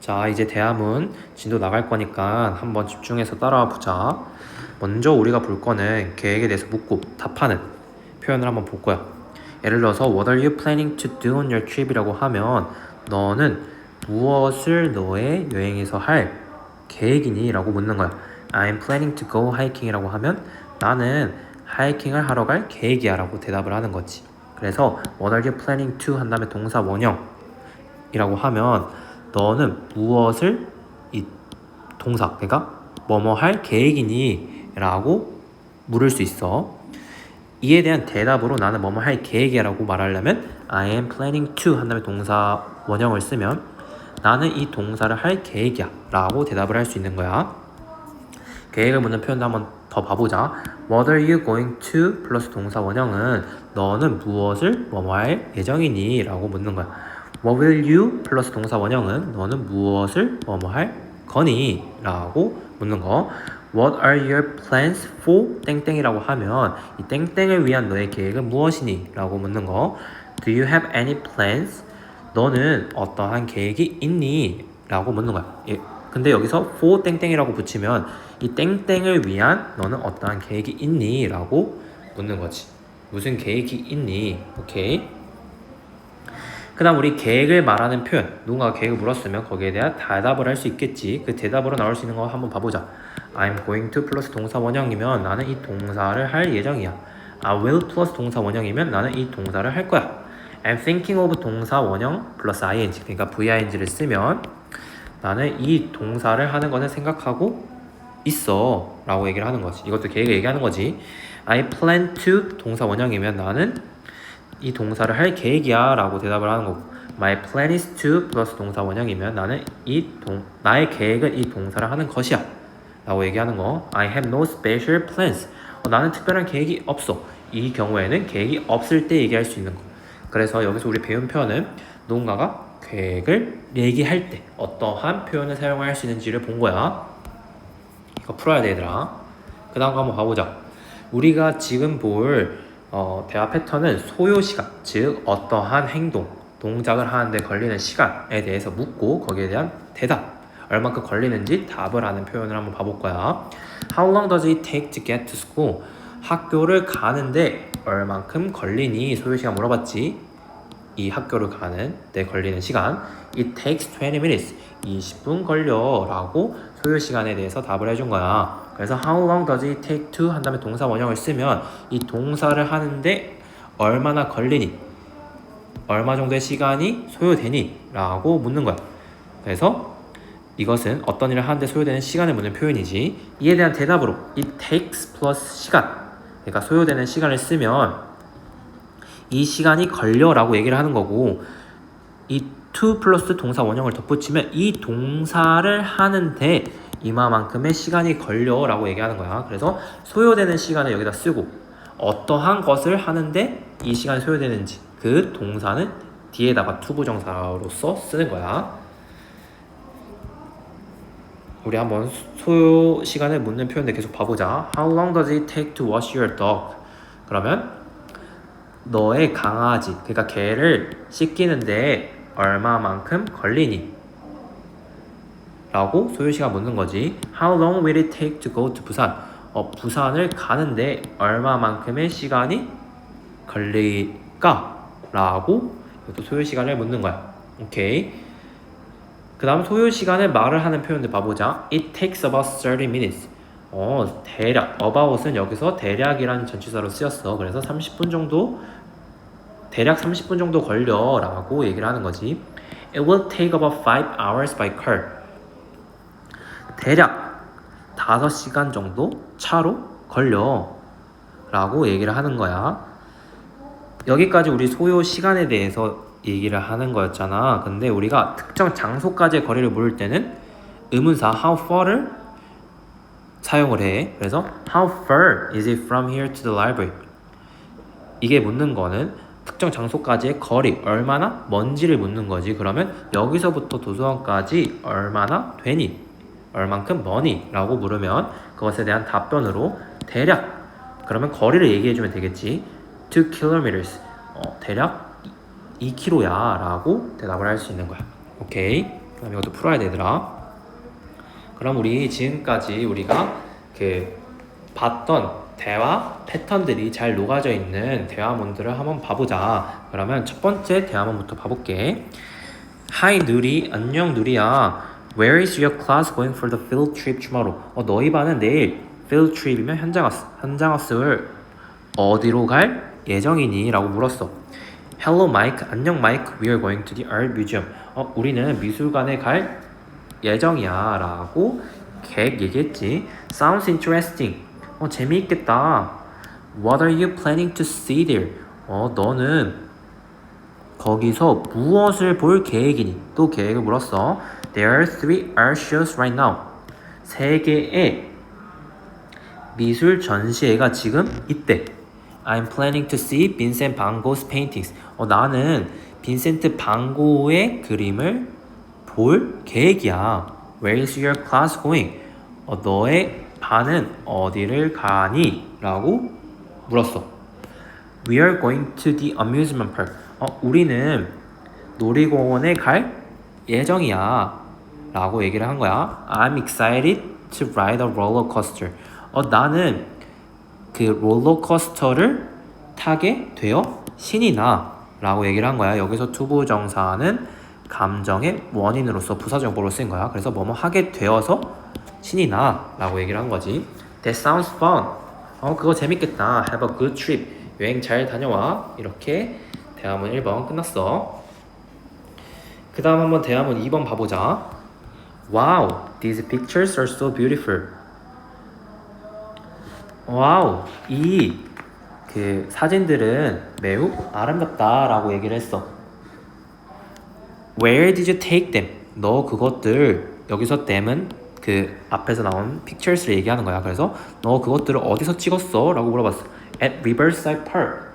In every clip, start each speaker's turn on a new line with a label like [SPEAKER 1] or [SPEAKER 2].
[SPEAKER 1] 자, 이제 대화문 진도 나갈 거니까 한번 집중해서 따라와 보자. 먼저 우리가 볼 거는 계획에 대해서 묻고 답하는 표현을 한번 볼 거야. 예를 들어서 What are you planning to do on your trip이라고 하면 너는 무엇을 너의 여행에서 할 계획이니? 라고 묻는 거야. I'm planning to go hiking이라고 하면 나는 하이킹을 하러 갈 계획이야 라고 대답을 하는 거지. 그래서 What are you planning to 한 다음에 동사 원형이라고 하면 너는 무엇을 이 동사 그러니까 뭐뭐 할 계획이니? 라고 물을 수 있어. 이에 대한 대답으로 나는 뭐뭐 할 계획이야 라고 말하려면 I am planning to 한 다음에 동사 원형을 쓰면 나는 이 동사를 할 계획이야 라고 대답을 할 수 있는 거야. 계획을 묻는 표현도 한번 더 봐보자. What are you going to 플러스 동사 원형은 너는 무엇을 뭐뭐 할 예정이니? 라고 묻는 거야. What will you 플러스 동사 원형은 너는 무엇을 뭐뭐 할 거니? 라고 묻는 거. What are your plans for 땡땡이라고 하면 이 땡땡을 위한 너의 계획은 무엇이니? 라고 묻는 거. Do you have any plans? 너는 어떠한 계획이 있니? 라고 묻는 거야. 근데 여기서 for 땡땡이라고 붙이면 이 땡땡을 위한 너는 어떠한 계획이 있니? 라고 묻는 거지. 무슨 계획이 있니? 오케이. 그 다음 우리 계획을 말하는 표현, 누군가가 계획을 물었으면 거기에 대한 대답을 할 수 있겠지. 그 대답으로 나올 수 있는 거 한번 봐보자. I'm going to 플러스 동사 원형이면 나는 이 동사를 할 예정이야. I will 플러스 동사 원형이면 나는 이 동사를 할 거야. I'm thinking of 동사 원형 플러스 ing, 그러니까 VING를 쓰면 나는 이 동사를 하는 것을 생각하고 있어 라고 얘기를 하는 거지. 이것도 계획을 얘기하는 거지. I plan to 동사 원형이면 나는 이 동사를 할 계획이야 라고 대답을 하는 거고, My plan is to 플러스 동사 원형이면 나는 나의 계획은 이 동사를 하는 것이야 라고 얘기하는 거. I have no special plans. 나는 특별한 계획이 없어. 이 경우에는 계획이 없을 때 얘기할 수 있는 거. 그래서 여기서 우리 배운 표현은 누군가가 계획을 얘기할 때 어떠한 표현을 사용할 수 있는지를 본 거야. 이거 풀어야 돼 얘들아. 그 다음 거 한번 봐보자. 우리가 지금 볼 대화 패턴은 소요시간, 즉 어떠한 행동, 동작을 하는데 걸리는 시간에 대해서 묻고 거기에 대한 대답, 얼마큼 걸리는지 답을 하는 표현을 한번 봐볼 거야. How long does it take to get to school? 학교를 가는데 얼만큼 걸리니? 소요시간 물어봤지. 이 학교를 가는 데 걸리는 시간 It takes 20 minutes 20분 걸려 라고 소요시간에 대해서 답을 해준 거야. 그래서 How long does it take to 한 다음에 동사 원형을 쓰면 이 동사를 하는데 얼마나 걸리니? 얼마 정도의 시간이 소요되니? 라고 묻는 거야. 그래서 이것은 어떤 일을 하는데 소요되는 시간을 묻는 표현이지. 이에 대한 대답으로 It takes 플러스 시간, 그러니까 소요되는 시간을 쓰면 이 시간이 걸려 라고 얘기를 하는 거고, 이 to 플러스 동사 원형을 덧붙이면 이 동사를 하는데 이만큼의 시간이 걸려 라고 얘기하는 거야. 그래서 소요되는 시간을 여기다 쓰고 어떠한 것을 하는데 이 시간이 소요되는지 그 동사는 뒤에다가 to 부정사로서 쓰는 거야. 우리 한번 소요 시간을 묻는 표현들 계속 봐보자. How long does it take to wash your dog? 그러면 너의 강아지, 그러니까 개를 씻기는데 얼마만큼 걸리니? 라고 소요시간 묻는 거지. How long will it take to go to 부산? 부산을 가는데 얼마만큼의 시간이 걸릴까? 라고 이것도 소요시간을 묻는 거야. 오케이. 그 다음 소요시간을 말을 하는 표현들 봐보자. It takes about 30 minutes. 대략, about은 여기서 대략이라는 전치사로 쓰였어. 그래서 30분 정도, 대략 30분 정도 걸려 라고 얘기를 하는 거지. It will take about 5 hours by car. 대략 5시간 정도 차로 걸려 라고 얘기를 하는 거야. 여기까지 우리 소요 시간에 대해서 얘기를 하는 거였잖아. 근데 우리가 특정 장소까지의 거리를 물을 때는 의문사 how far를 사용을 해. 그래서 How far is it from here to the library? 이게 묻는 거는 특정 장소까지의 거리, 얼마나 먼지를 묻는 거지. 그러면 여기서부터 도서관까지 얼마나 되니? 얼만큼 머니? 라고 물으면 그것에 대한 답변으로 대략, 그러면 거리를 얘기해주면 되겠지. 2 kilometers. 대략 2km야 라고 대답을 할 수 있는 거야. 오케이. 그럼 이것도 풀어야 되더라. 그럼 우리 지금까지 우리가 봤던 대화 패턴들이 잘 녹아져 있는 대화문들을 한번 봐보자. 그러면 첫 번째 대화문부터 봐볼게. Hi 누리, 안녕 누리야. Where is your class going for the field trip tomorrow? 너희 반은 내일 field trip이면 현장학습을 어디로 갈 예정이니? 라고 물었어. Hello Mike, 안녕 Mike. We are going to the art museum. 우리는 미술관에 갈 예정이야 라고 계획 얘기했지. Sounds interesting. 재미있겠다. What are you planning to see there? 너는 거기서 무엇을 볼 계획이니? 또 계획을 물었어. There are 3 art shows right now. 3개의 미술 전시회가 지금 있대. I'm planning to see Vincent van Gogh's paintings. 나는 빈센트 반 고흐의 그림을 볼 계획이야. Where is your class going? 너의 반은 어디를 가니? 라고 물었어. We are going to the amusement park. 우리는 놀이공원에 갈 예정이야. 라고 얘기를 한 거야. I'm excited to ride a roller coaster. 나는 그 롤러코스터를 타게 되어 신이 나. 라고 얘기를 한 거야. 여기서 투부정사는 감정의 원인으로서 부사적으로 쓴 거야. 그래서 뭐뭐 하게 되어서 신이 나 라고 얘기를 한 거지. That sounds fun. 그거 재밌겠다. Have a good trip. 여행 잘 다녀와. 이렇게 대화문 1번 끝났어. 그 다음 한번 대화문 2번 봐보자. Wow, these pictures are so beautiful. 와우, 이 사진들은 매우 아름답다 라고 얘기를 했어. Where did you take them? 너 그것들, 여기서 them은 앞에서 나온 pictures를 얘기하는 거야. 그래서 너 그것들을 어디서 찍었어? 라고 물어봤어. At Riverside Park.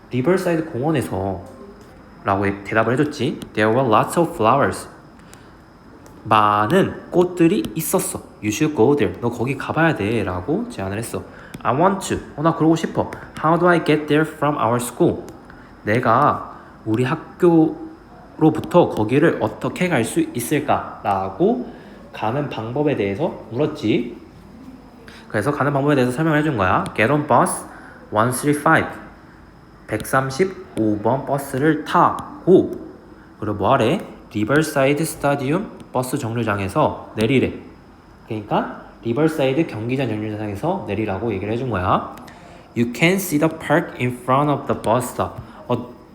[SPEAKER 1] 리버사이드 공원에서 라고 대답을 해줬지. There were lots of flowers. 많은 꽃들이 있었어. You should go there. 너 거기 가봐야 돼 라고 제안을 했어. I want to. 나 그러고 싶어. How do I get there from our school? 내가 우리 학교로부터 거기를 어떻게 갈 수 있을까? 라고 가는 방법에 대해서 물었지. 그래서 가는 방법에 대해서 설명을 해준 거야. Get on bus 135. 135번 버스를 타고 그리고 뭐하래? 리버사이드 스타디움 버스 정류장에서 내리래. 그러니까 리버사이드 경기장 정류장에서 내리라고 얘기를 해준 거야. You can see the park in front of the bus stop.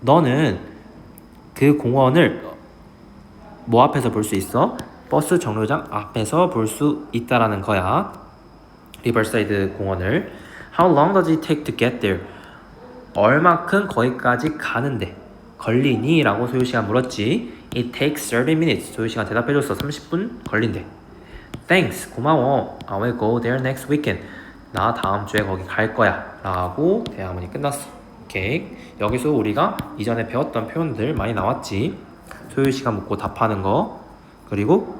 [SPEAKER 1] 너는 그 공원을 뭐 앞에서 볼 수 있어? 버스 정류장 앞에서 볼 수 있다라는 거야. 리버사이드 공원을. How long does it take to get there? 얼마큼 거기까지 가는데 걸리니? 라고 소유시가 물었지. It takes 30 minutes. 소유시가 대답해줬어. 30분 걸린대. Thanks. 고마워. I will go there next weekend. 나 다음 주에 거기 갈 거야. 라고 대화문이 끝났어. 오케이. 여기서 우리가 이전에 배웠던 표현들 많이 나왔지. 소유시가 묻고 답하는 거. 그리고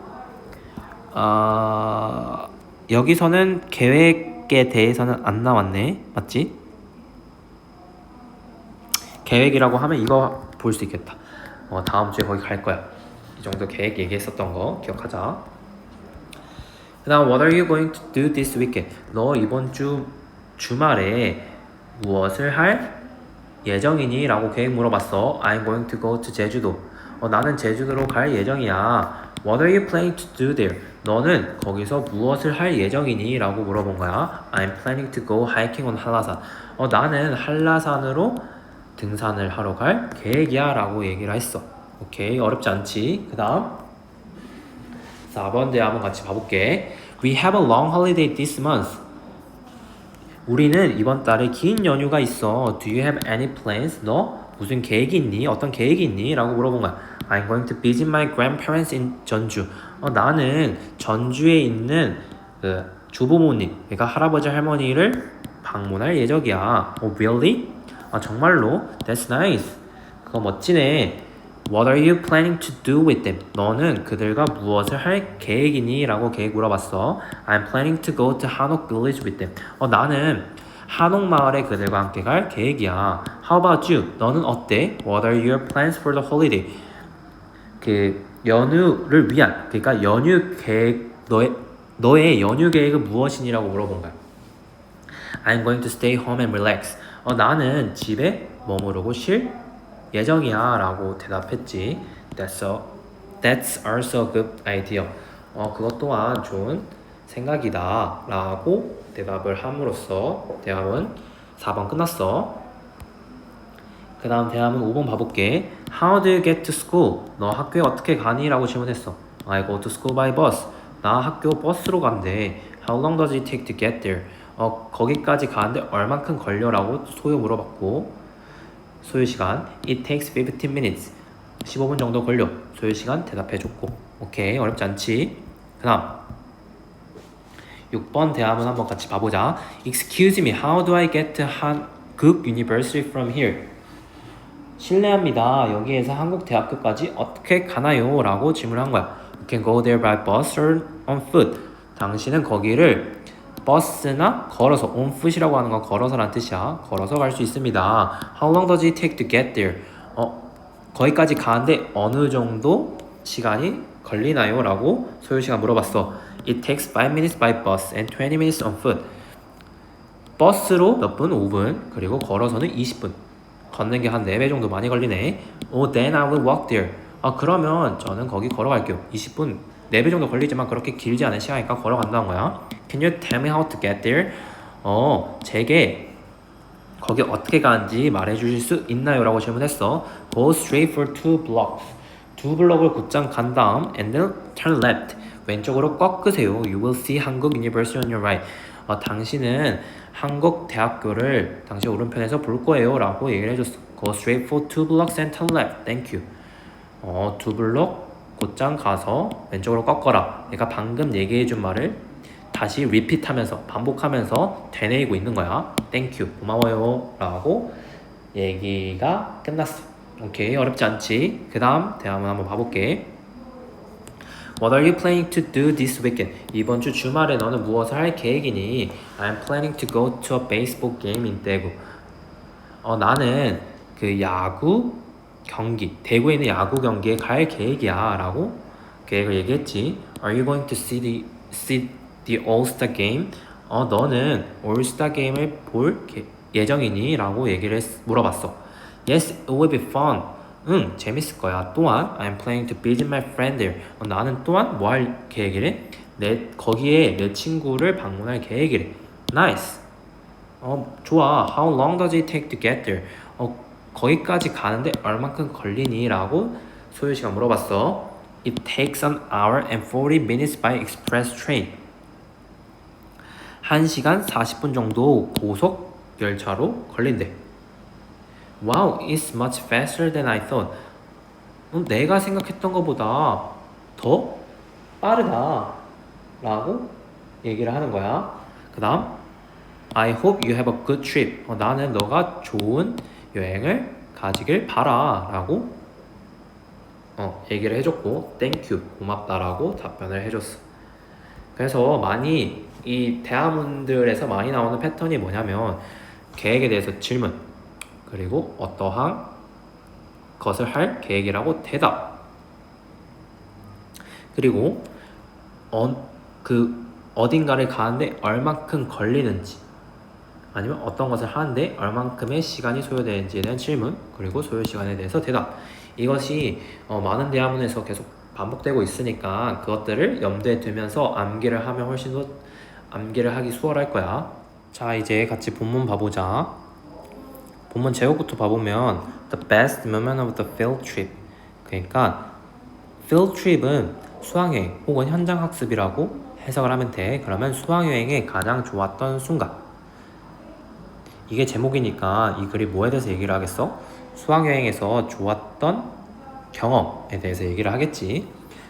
[SPEAKER 1] 여기서는 계획에 대해서는 안 나왔네. 맞지? 계획이라고 하면 이거 볼 수 있겠다. 다음 주에 거기 갈 거야. 이 정도 계획 얘기했었던 거 기억하자. 그 다음 What are you going to do this weekend? 너 이번 주말에 무엇을 할 예정이니? 라고 계획 물어봤어. I'm going to go to 제주도. 나는 제주도로 갈 예정이야. What are you planning to do there? 너는 거기서 무엇을 할 예정이니? 라고 물어본 거야. I'm planning to go hiking on 한라산. 나는 한라산으로 등산을 하러 갈 계획이야 라고 얘기를 했어. 오케이, 어렵지 않지? 그 다음 4번 대화 한번 같이 봐볼게. We have a long holiday this month. 우리는 이번 달에 긴 연휴가 있어. Do you have any plans? 너 무슨 계획이 있니? 어떤 계획이 있니? 라고 물어본 거야. I'm going to visit my grandparents in 전주. 나는 전주에 있는 주부모님, 그러니까 할아버지 할머니를 방문할 예정이야. Really? 정말로? That's nice. 그거 멋지네. What are you planning to do with them? 너는 그들과 무엇을 할 계획이니? 라고 계획 물어봤어. I'm planning to go to Hanok Village with them. 나는 한옥 마을에 그들과 함께 갈 계획이야. How about you? 너는 어때? What are your plans for the holiday? 연휴를 위한, 그러니까 연휴 계획, 너의 연휴 계획은 무엇이니라고 물어본 거야. I'm going to stay home and relax. 나는 집에 머무르고 쉴 예정이야 라고 대답했지. That's also a good idea. 그것 또한 좋은 생각이다 라고 대답을 함으로써 대화문 4번 끝났어. 그 다음 대화문 5번 봐볼게. How do you get to school? 너 학교에 어떻게 가니? 라고 질문했어. I go to school by bus. 나 학교 버스로 간대. How long does it take to get there? 거기까지 가는데 얼만큼 걸려? 라고 소요 물어봤고, 소요 시간 It takes 15 minutes. 15분 정도 걸려. 소요 시간 대답해줬고. 오케이, 어렵지 않지? 그 다음 6번 대화문 한번 같이 봐보자. Excuse me, how do I get to 한국 University from here? 실례합니다. 여기에서 한국대학교까지 어떻게 가나요? 라고 질문한 거야. You can go there by bus or on foot. 당신은 거기를 버스나 걸어서, on foot이라고 하는 건 걸어서란 뜻이야. 걸어서 갈 수 있습니다. How long does it take to get there? 거기까지 가는데 어느 정도 시간이 걸리나요? 라고 소요시간 물어봤어. It takes 5 minutes by bus and 20 minutes on foot. 버스로 몇 분? 5분. 그리고 걸어서는 20분. 걷는 게 한 4배 정도 많이 걸리네. Then I will walk there. 그러면 저는 거기 걸어갈게요. 20분, 4배 정도 걸리지만 그렇게 길지 않은 시간이니까 걸어간다는 거야. Can you tell me how to get there? 제게 거기 어떻게 가는지 말해주실 수 있나요? 라고 질문했어. Go straight for 2 blocks. 2 블럭을 곧장 간 다음 and then turn left. 왼쪽으로 꺾으세요. You will see 한국 University on your right. 당신은 한국 대학교를 당시 오른편에서 볼 거예요 라고 얘기를 해줬어. Go straight for 2 blocks and turn left. Thank you. 2 블록 곧장 가서 왼쪽으로 꺾어라. 내가 방금 얘기해준 말을 다시 repeat하면서 반복하면서 되뇌이고 있는 거야. Thank you. 고마워요 라고 얘기가 끝났어. 오케이, 어렵지 않지? 그 다음 대화문 한번 봐볼게. What are you planning to do this weekend? 이번 주 주말에 너는 무엇을 할 계획이니? I'm planning to go to a baseball game in Daegu. 나는 그 야구 경기, 대구에 있는 야구 경기에 갈 계획이야 라고 계획을 얘기했지. Are you going to see the All-Star game? 너는 올스타 게임을 볼 예정이니? 라고 얘기를 물어봤어. Yes, it will be fun. 응, 재밌을 거야. 또한 I'm planning to visit my friend there. 나는 또한 뭐 할 계획이래? 거기에 내 친구를 방문할 계획이래. Nice. 좋아. How long does it take to get there? 거기까지 가는데 얼만큼 걸리니? 라고 소유씨가 물어봤어. It takes an hour and 40 minutes by express train. 1시간 40분 정도 고속 열차로 걸린대. Wow, it's much faster than I thought. 내가 생각했던 것보다 더 빠르다 라고 얘기를 하는 거야. 그 다음 I hope you have a good trip. 나는 너가 좋은 여행을 가지길 바라 라고 얘기를 해줬고 Thank you, 고맙다 라고 답변을 해줬어. 그래서 많이 이 대화문들에서 많이 나오는 패턴이 뭐냐면 계획에 대해서 질문, 그리고 어떠한 것을 할 계획이라고 대답, 그리고 어딘가를 가는데 얼만큼 걸리는지, 아니면 어떤 것을 하는데 얼만큼의 시간이 소요되는지에 대한 질문, 그리고 소요 시간에 대해서 대답. 이것이 많은 대화문에서 계속 반복되고 있으니까 그것들을 염두에 두면서 암기를 하면 훨씬 더 암기를 하기 수월할 거야. 자, 이제 같이 본문 봐보자. 본문 제목부터 봐보면 The best moment of the field trip. 그러니까 field trip은 수학여행 혹은 현장 학습이라고 해석을 하면 돼. 그러면 수학여행의 가장 좋았던 순간. 이게 제목이니까 이 글이 뭐에 대해서 얘기를 하겠어? 수학여행에서 좋았던 경험에 대해서 얘기를 하겠지.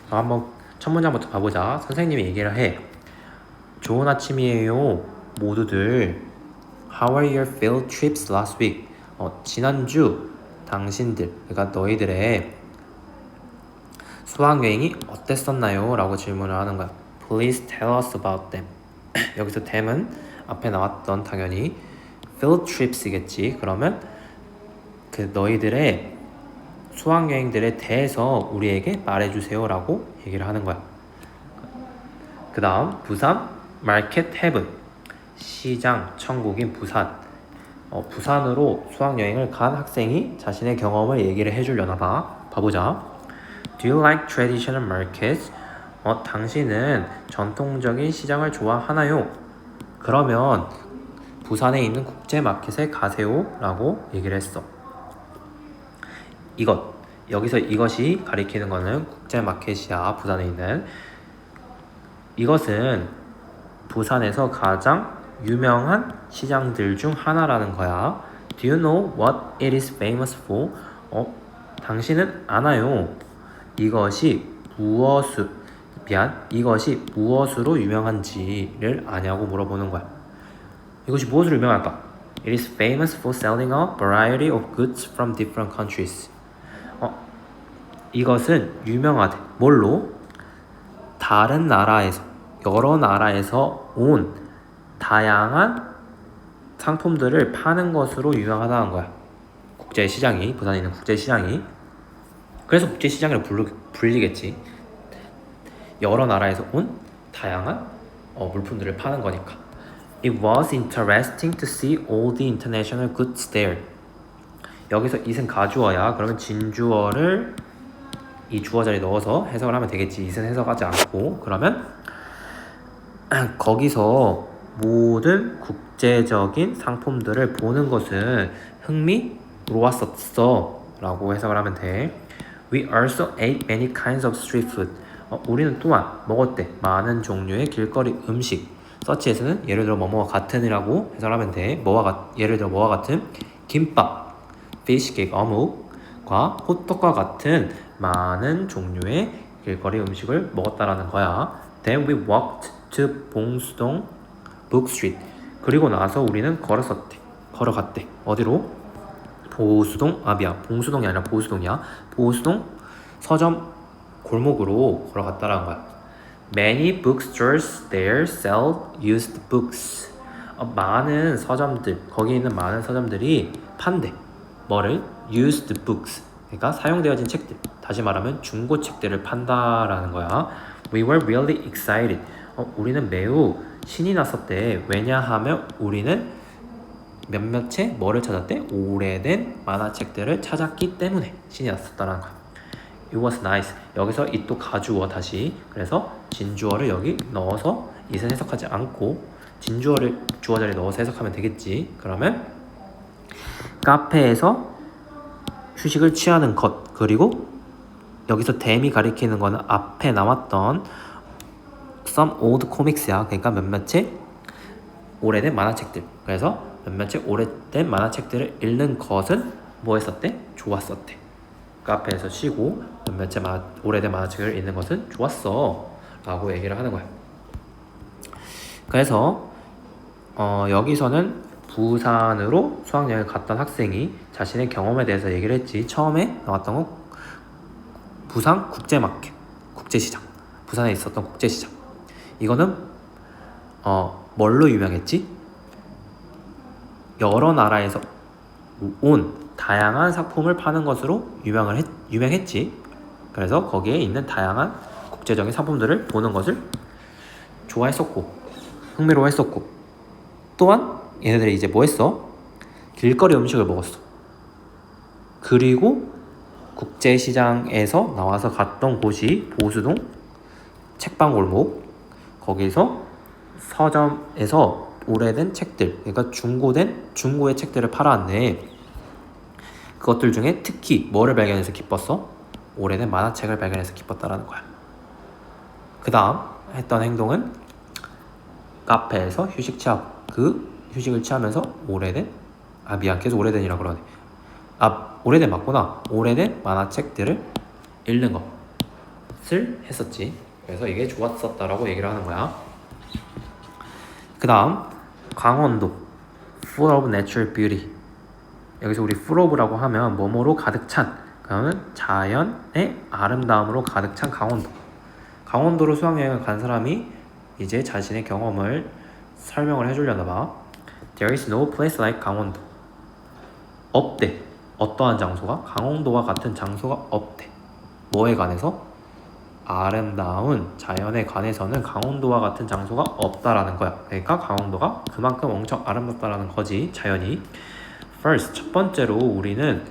[SPEAKER 1] 그럼 한번 첫 문장부터 봐보자. 선생님이 얘기를 해. 좋은 아침이에요 모두들. How are your field trips last week? 지난주 당신들, 그러니까 너희들의 수학여행이 어땠었나요? 라고 질문을 하는 거야. Please tell us about them. 여기서 them은 앞에 나왔던 당연히 field trips이겠지. 그러면 그 너희들의 수학여행들에 대해서 우리에게 말해주세요 라고 얘기를 하는 거야. 그 다음 부산 마켓 헤븐, 시장 천국인 부산. 부산으로 수학여행을 간 학생이 자신의 경험을 얘기를 해주려나 봐. 봐보자. Do you like traditional markets? 당신은 전통적인 시장을 좋아하나요? 그러면 부산에 있는 국제마켓에 가세요 라고 얘기를 했어. 여기서 이것이 가리키는 거는 국제마켓이야. 부산에 있는. 이것은 부산에서 가장 유명한 시장들 중 하나라는 거야. Do you know what it is famous for? 당신은 아나요? 이것이 무엇으로 유명한지를 아냐고 물어보는 거야. 이것이 무엇으로 유명할까? It is famous for selling a variety of goods from different countries. 이것은 유명하대. 뭘로? 다른 나라에서, 여러 나라에서 온 다양한 상품들을 파는 것으로 유명하다는 거야. 국제시장이, 부산에 있는 국제시장이. 그래서 국제시장이라고 불리겠지. 여러 나라에서 온 다양한 물품들을 파는 거니까. It was interesting to see all the international goods there. 여기서 it은 가주어야. 그러면 진주어를 이 주어 자리에 넣어서 해석을 하면 되겠지. it은 해석하지 않고. 그러면 거기서 모든 국제적인 상품들을 보는 것은 흥미로웠었어 라고 해석을 하면 돼. We also ate many kinds of street food. 우리는 또한 먹었대. 많은 종류의 길거리 음식. 서치에서는 예를 들어 뭐뭐와 같은이라고 해석을 하면 돼. 예를 들어 뭐와 같은? 김밥, fish cake, 어묵과 호떡과 같은 많은 종류의 길거리 음식을 먹었다라는 거야. Then we walked to 봉수동 book street. 그리고 나서 우리는 걸어갔대. 어디로? 봉수동이 아니라 보수동이야. 보수동 서점 골목으로 걸어갔다라는 거야. Many bookstores there sell used books. 많은 서점들, 거기 있는 많은 서점들이 판대. 뭐를? Used books. 그러니까 사용되어진 책들. 다시 말하면 중고 책들을 판다라는 거야. We were really excited. 우리는 매우 신이 났었대. 왜냐하면 우리는 몇몇의 뭐를 찾았대? 오래된 만화책들을 찾았기 때문에 신이 났었다는 거야. It was nice. 여기서 it도 가주어 다시. 그래서 진주어를 여기 넣어서 it은 해석하지 않고 진주어를 주어 자리에 넣어서 해석하면 되겠지. 그러면 카페에서 휴식을 취하는 것. 그리고 여기서 them이 가리키는 거는 앞에 나왔던 some old comics야. 그러니까 몇몇의 오래된 만화책들. 그래서 몇몇의 오래된 만화책들을 읽는 것은 뭐 했었대? 좋았었대. 카페에서 쉬고 몇몇의 오래된 만화책을 읽는 것은 좋았어 라고 얘기를 하는 거야. 그래서 여기서는 부산으로 수학여행을 갔던 학생이 자신의 경험에 대해서 얘기를 했지. 처음에 나왔던 건 부산 국제마켓, 국제시장. 부산에 있었던 국제시장. 이거는 뭘로 유명했지? 여러 나라에서 온 다양한 상품을 파는 것으로 유명했지. 그래서 거기에 있는 다양한 국제적인 상품들을 보는 것을 좋아했었고 흥미로워했었고, 또한 얘네들이 이제 뭐 했어? 길거리 음식을 먹었어. 그리고 국제시장에서 나와서 갔던 곳이 보수동 책방골목. 거기서 서점에서 오래된 책들, 그러니까 중고의 책들을 팔아왔네. 그것들 중에 특히 뭐를 발견해서 기뻤어? 오래된 만화책을 발견해서 기뻤다라는 거야. 그 다음 했던 행동은 카페에서 휴식 취하고, 그 휴식을 취하면서 계속 오래된이라 그러네. 오래된 맞구나. 오래된 만화책들을 읽는 것을 했었지. 그래서 이게 좋았었다라고 얘기를 하는 거야. 그 다음 강원도 full of natural beauty. 여기서 우리 full of라고 하면 뭐뭐로 가득 찬, 그러면 자연의 아름다움으로 가득 찬 강원도. 강원도로 수학여행을 간 사람이 이제 자신의 경험을 설명을 해주려나 봐. There is no place like 강원도. 없대. 어떠한 장소가? 강원도와 같은 장소가 없대. 뭐에 관해서? 아름다운 자연에 관해서는 강원도와 같은 장소가 없다라는 거야. 그러니까 강원도가 그만큼 엄청 아름답다라는 거지, 자연이. First, 첫 번째로 우리는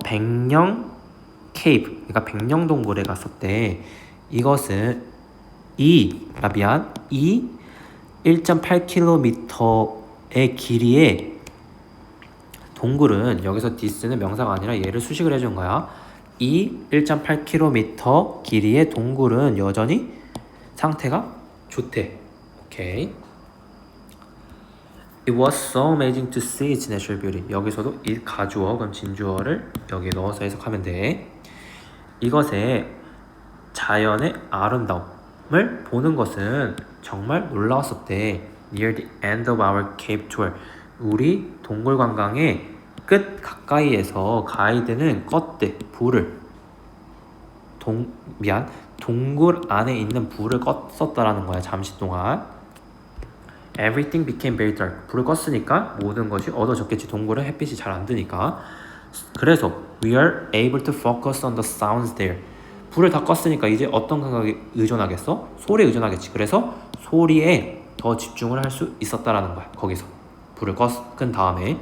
[SPEAKER 1] 백령 케이브, 그러니까 백령동굴에 갔었대. 이것은 이 1.8km의 길이의 동굴은, 여기서 this는 명사가 아니라 얘를 수식을 해준 거야. 이 1.8km 길이의 동굴은 여전히 상태가 좋대. 오케이. It was so amazing to see its natural beauty. 여기서도 이 가주어, 그럼 진주어를 여기에 넣어서 해석하면 돼. 이것의 자연의 아름다움을 보는 것은 정말 놀라웠었대. Near the end of our cave tour. 우리 동굴 관광의 끝 가까이에서 가이드는 껐대. 불을. 동굴 안에 있는 불을 껐었다라는 거야. 잠시 동안. Everything became very dark. 불을 껐으니까 모든 것이 어두워졌겠지. 동굴은 햇빛이 잘 안 드니까. 그래서 we are able to focus on the sounds there. 불을 다 껐으니까 이제 어떤 감각에 의존하겠어? 소리에 의존하겠지. 그래서 소리에 더 집중을 할 수 있었다라는 거야. 거기서 불을 끈 다음에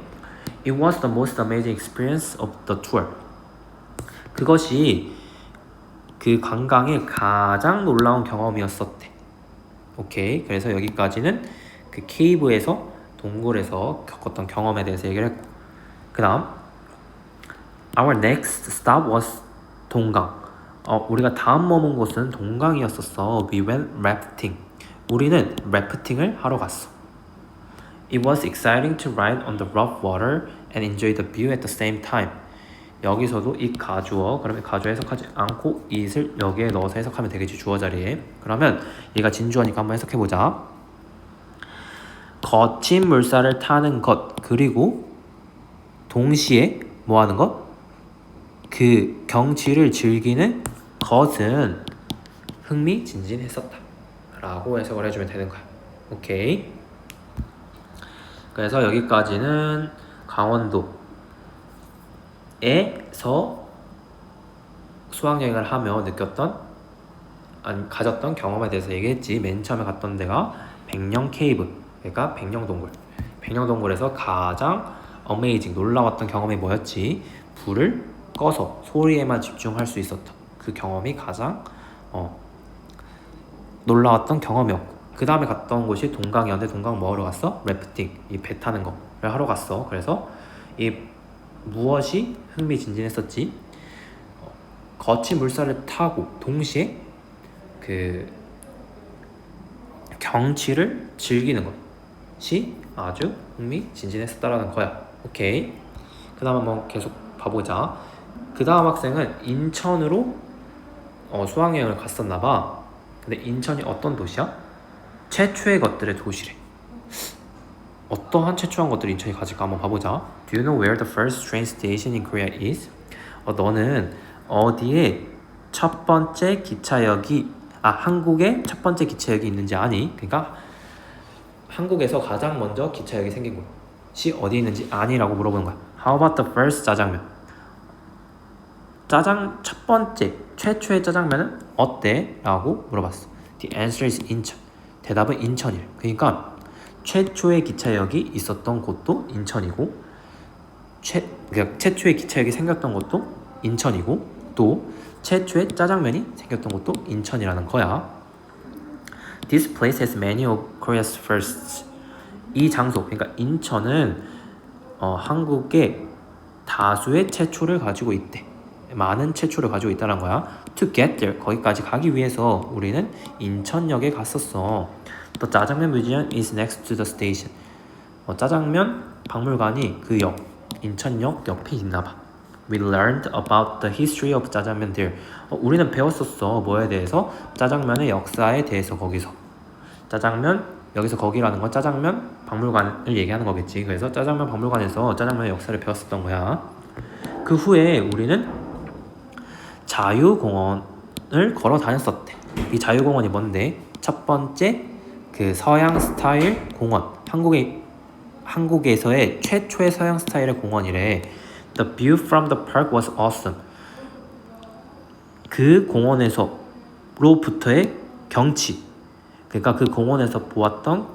[SPEAKER 1] It was the most amazing experience of the tour. 그것이 그 관광의 가장 놀라운 경험이었었대. 오케이. 그래서 여기까지는 그 케이브에서, 동굴에서 겪었던 경험에 대해서 얘기를 했고, 그 다음 Our next stop was 동강. 우리가 다음 머문 곳은 동강이었었어. We went rafting. 우리는 래프팅을 하러 갔어. It was exciting to ride on the rough water and enjoy the view at the same time. 여기서도 이 가주어, 그러면 가주어 해석하지 않고 it을 여기에 넣어서 해석하면 되겠지, 주어 자리에. 그러면 얘가 진주어니까 한번 해석해보자. 거친 물살을 타는 것, 그리고 동시에 뭐 하는 것? 그 경치를 즐기는 것은 흥미진진했었다 라고 해석을 해주면 되는 거야. 오케이. 그래서 여기까지는 강원도에서 수학여행을 하며 가졌던 경험에 대해서 얘기했지. 맨 처음에 갔던 데가 백령 케이브, 그러니까 백령동굴. 백령동굴에서 가장 어메이징, 놀라웠던 경험이 뭐였지? 불을 꺼서 소리에만 집중할 수 있었던 그 경험이 가장 놀라웠던 경험이었고, 그 다음에 갔던 곳이 동강이었는데, 동강 뭐 하러 갔어? 래프팅, 이 배 타는 거를 하러 갔어. 그래서 이 무엇이 흥미진진했었지? 거친 물살을 타고 동시에 그 경치를 즐기는 것이 아주 흥미진진했었다라는 거야. 오케이. 그 다음 한번 계속 봐보자. 그 다음 학생은 인천으로 수학여행을 갔었나봐. 근데 인천이 어떤 도시야? 최초의 것들의 도시래. 어떠한 최초한 것들을 인천이 가질까 한번 봐보자. Do you know where the first train station in Korea is? 너는 어디에 첫 번째 기차역이 한국에 첫 번째 기차역이 있는지 아니? 그러니까 한국에서 가장 먼저 기차역이 생긴 곳이 어디 있는지 아니라고 물어보는 거야. How about the first 짜장면? 첫 번째 최초의 짜장면은 어때? 라고 물어봤어. The answer is 인천. 대답은 인천이래. 그러니까 최초의 기차역이 있었던 곳도 인천이고, 그러니까 최초의 기차역이 생겼던 곳도 인천이고, 또 최초의 짜장면이 생겼던 곳도 인천이라는 거야. This place has many of Korea's firsts. 이 장소, 그러니까 인천은 한국의 다수의 최초를 가지고 있대. 많은 최초를 가지고 있다는 거야. To get there, 거기까지 가기 위해서 우리는 인천역에 갔었어. The 짜장면 museum is next to the station. 짜장면 박물관이 그 역, 인천역 옆에 있나봐. We learned about the history of 짜장면 there. 우리는 배웠었어. 뭐에 대해서? 짜장면의 역사에 대해서. 거기서 짜장면, 여기서 거기라는 건 짜장면 박물관을 얘기하는 거겠지. 그래서 짜장면 박물관에서 짜장면의 역사를 배웠었던 거야. 그 후에 우리는 자유공원을 걸어 다녔었대. 이 자유공원이 뭔데? 첫 번째 그 서양 스타일 공원, 한국에서의 최초의 서양 스타일의 공원이래. The view from the park was awesome. 그 공원에서로부터의 경치. 그러니까 그 공원에서 보았던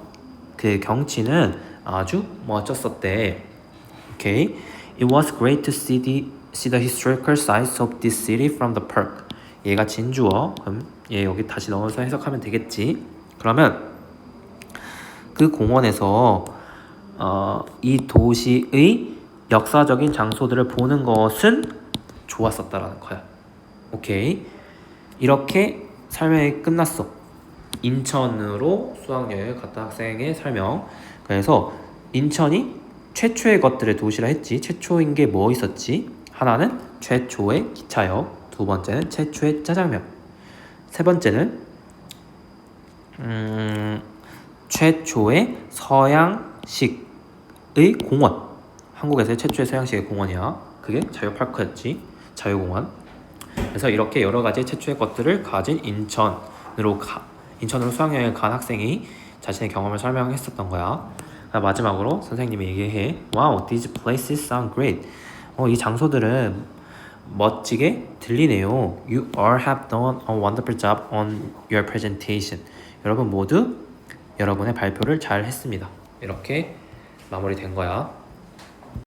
[SPEAKER 1] 그 경치는 아주 멋졌었대. Okay. It was great to see the historical sites of this city from the park. 얘가 진주어. 그럼 얘 여기 다시 넣어서 해석하면 되겠지. 그러면 그 공원에서 이 도시의 역사적인 장소들을 보는 것은 좋았었다라는 거야. 오케이. 이렇게 설명이 끝났어. 인천으로 수학여행을 갔던 학생의 설명. 그래서 인천이 최초의 것들의 도시라 했지. 최초인 게 뭐 있었지? 하나는 최초의 기차역, 두 번째는 최초의 짜장면, 세 번째는 최초의 서양식의 공원. 한국에서의 최초의 서양식의 공원이야. 그게 자유파크였지. 자유공원. 그래서 이렇게 여러 가지 최초의 것들을 가진 인천으로 수학여행을 간 학생이 자신의 경험을 설명했었던 거야. 마지막으로 선생님이 얘기해. Wow, these places sound great. 이 장소들은 멋지게 들리네요. You all have done a wonderful job on your presentation. 여러분 모두 여러분의 발표를 잘 했습니다. 이렇게 마무리된 거야.